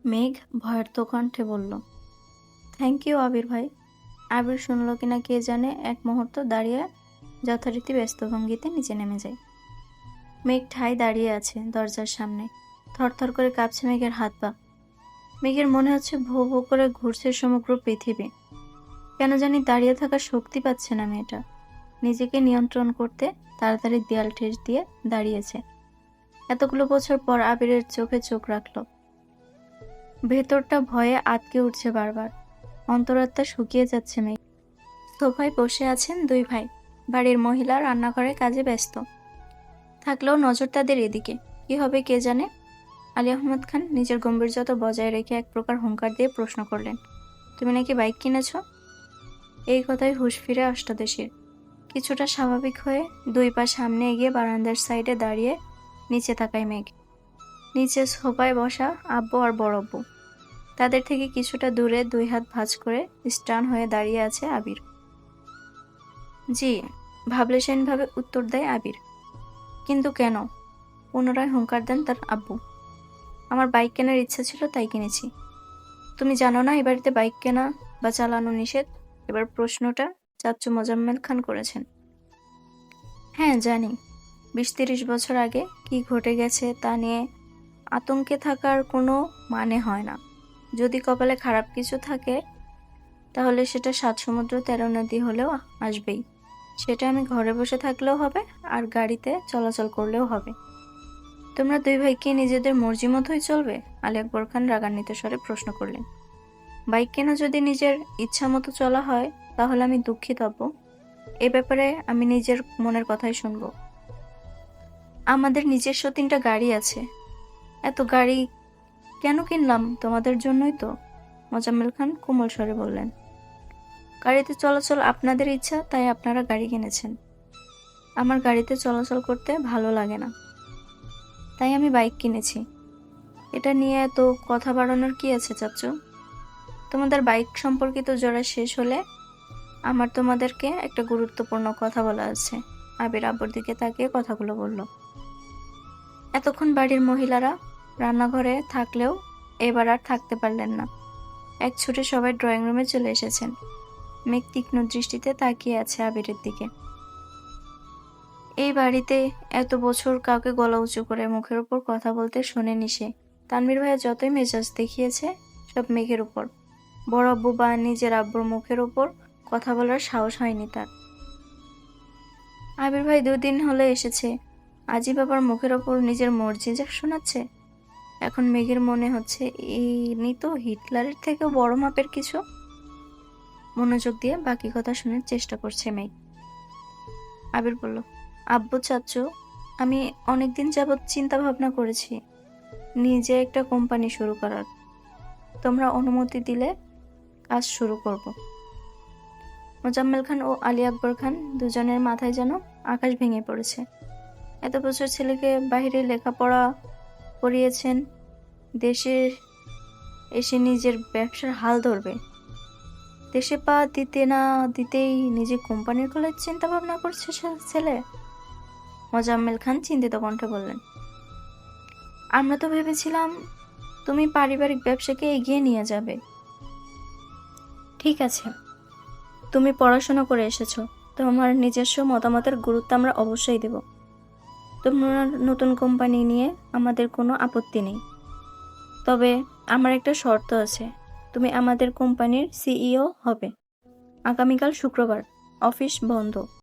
মেঘ ভয়ার্ত কণ্ঠে বলল, থ্যাংক ইউ আবির ভাই। আবির শুনল কিনা কে জানে, এক মুহূর্ত দাঁড়িয়ে যথারীতি ব্যস্ত ভঙ্গিতে নিচে নেমে যায়। মেঘ ঠায় দাঁড়িয়ে আছে দরজার সামনে। থরথর করে কাঁপছে মেঘের হাত পা। মেঘের মনে হচ্ছে ভো ভো করে ঘুরছে সমগ্র পৃথিবী। কেন জানি দাঁড়িয়ে থাকার শক্তি পাচ্ছে না মেয়েটা। নিজেকে নিয়ন্ত্রণ করতে তাড়াতাড়ি দেয়াল ঠেস দিয়ে দাঁড়িয়েছে। এতগুলো বছর পর আবিরের চোখে চোখ রাখলো। ভেতরটা ভয়ে আটকে উঠছে বারবার। অন্তরাত্মা শুকিয়ে যাচ্ছে মেঘ। সোফায় বসে আছেন দুই ভাই। বাড়ির মহিলা রান্নাঘরে কাজে ব্যস্ত থাকলেও নজর তাদের এদিকে। কি হবে কে জানে। আলী আহমদ খান নিজের গম্ভীর্যতা বজায় রেখে এক প্রকার হুঙ্কার দিয়ে প্রশ্ন করলেন, তুমি নাকি বাইক কিনেছ? এই কথায় হুঁশ ফিরে অষ্টাদশীর। কিছুটা স্বাভাবিক হয়ে দুই পা সামনে এগিয়ে বারান্দার সাইডে দাঁড়িয়ে নিচে তাকায় মেঘ। নিচে সোফায় বসা আব্বু আর বড় আব্বু। তাদের থেকে কিছুটা দূরে দুই হাত ভাঁজ করে স্টান হয়ে দাঁড়িয়ে আছে আবির। জি, ভাবলেশহীনভাবে উত্তর দেয় আবির। কিন্তু কেন? পুনরায় হুঙ্কার দেন তার আব্বু। আমার বাইক কেনার ইচ্ছা ছিল, তাই কিনেছি। তুমি জানো না এই বাড়িতে বাইক কেনা বা চালানো নিষেধ? এবার প্রশ্নটা চাচ্চু মোজাম্মেল খান করেছেন। হ্যাঁ জানি, 20-30 বছর আগে কি ঘটে গেছে তা নিয়ে আতঙ্কে থাকার কোনো মানে হয় না। যদি কপালে খারাপ কিছু থাকে তাহলে সেটা 7 সমুদ্র 13 নদী হলেও আসবেই। সেটা আমি ঘরে বসে থাকলেও হবে, আর গাড়িতে চলাচল করলেও হবে। তোমরা দুই ভাই কি নিজেদের মর্জি মতোই চলবে? আলী আকবর খান রাগান্বিত স্বরে প্রশ্ন করলেন। বাইক কেনা যদি নিজের ইচ্ছা মতো চলা হয় তাহলে আমি দুঃখিত আব্বু। এ ব্যাপারে আমি নিজের মনের কথাই শুনবো। আমাদের নিজস্ব 3টা গাড়ি আছে। এত গাড়ি কেন কিনলাম? তোমাদের জন্যই তো, মোজাম্মেল খান কোমল স্বরে বললেন। গাড়িতে চলাচল আপনাদের ইচ্ছা, তাই আপনারা গাড়ি কিনেছেন। আমার গাড়িতে চলাচল করতে ভালো লাগে না, তাই আমি বাইক কিনেছি। এটা নিয়ে এত কথা বাড়ানোর কি আছে চাচ্চু? তোমাদের বাইক সম্পর্কিত জোড়া শেষ হলে আমার তোমাদেরকে একটা গুরুত্বপূর্ণ কথা বলা আছে। আবির আব্বুর দিকে তাকিয়ে কথাগুলো বলল। এতক্ষণ বাড়ির মহিলারা রান্নাঘরে থাকলেও এবার আর থাকতে পারলেন না। এক ছুটে সবাই ড্রয়িং রুমে চলে এসেছেন। মেঘ তীক্ষ্ণ দৃষ্টিতে তাকিয়ে আছে আবিরের দিকে। এই বাড়িতে এত বছর কাউকে গলা উঁচু করে মুখের উপর কথা বলতে শোনেনি সে। তানভীর ভাইয়া যতই মেজাজ দেখিয়েছে সব মেঘের উপর। বড় আব্বু বা নিজের আব্বুর মুখের উপর কথা বলার সাহস হয়নি তার। আবির ভাই 2 দিন হলে এসেছে, আজই বাবার মুখের ওপর নিজের মর্জি যা শোনাচ্ছে। এখন মেঘের মনে হচ্ছে ইনি তো হিটলারের থেকেও বড় মাপের কিছু। মনোযোগ দিয়ে বাকি কথা শোনার চেষ্টা করছে মেঘ। আবির বলল, আব্বু চাচ্চু, আমি অনেকদিন যাবৎ চিন্তা ভাবনা করেছি নিজে একটা কোম্পানি শুরু করার। তোমরা অনুমতি দিলে কাজ শুরু করব। মোজাম্মেল খান ও আলী আকবর খান দুজনের মাথায় যেন আকাশ ভেঙে পড়েছে। এত বছর ছেলেকে বাইরে লেখাপড়া করিয়েছেন, দেশে এসে নিজের ব্যবসার হাল ধরবে। দেশে পা দিতে না দিতেই নিজে কোম্পানির খোলার চিন্তা ভাবনা করছে ছেলে। মোজাম্মেল খান চিন্তিত কণ্ঠে বললেন, আমরা তো ভেবেছিলাম তুমি পারিবারিক ব্যবসাকে এগিয়ে নিয়ে যাবে। ঠিক আছে, তুমি পড়াশোনা করে এসেছো, তোমার নিজস্ব মতামতের গুরুত্ব আমরা অবশ্যই দেব। তোমার নতুন কোম্পানি নিয়ে আমাদের কোনো আপত্তি নেই, তবে আমার একটা শর্ত আছে। তুমি আমাদের কোম্পানির সিইও হবে। আগামীকাল শুক্রবার, অফিস বন্ধ।